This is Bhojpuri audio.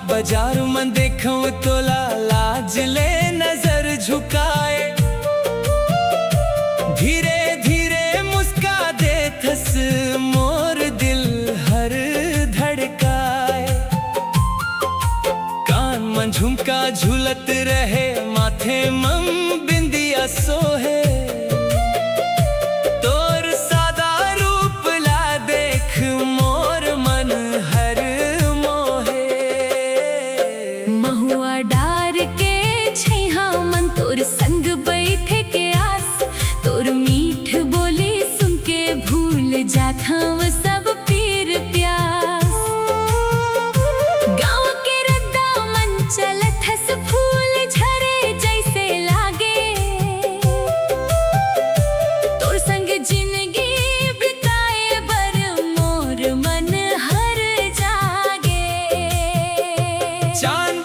बाजार में देखूं तोला लाज ले नजर झुकाए, धीरे धीरे मुस्का दे थस मोर दिल हर धड़काए। कान में झुमका झूलत रहे, माथे मम बिंदिया सोहे, तोर सादा रूप ला देख मोर मन हर मोहे। महुआ डार के छैहा मन तोर संग बैठे के आस, तोर मीठ बोली सुन के भूल जात हम सब पीर प्यास। गाँव के रद्दा मन चलत हस फूल झरे जैसे लागे, तोर संग जिंदगी बिताए बर मोर मन हर जागे। चांद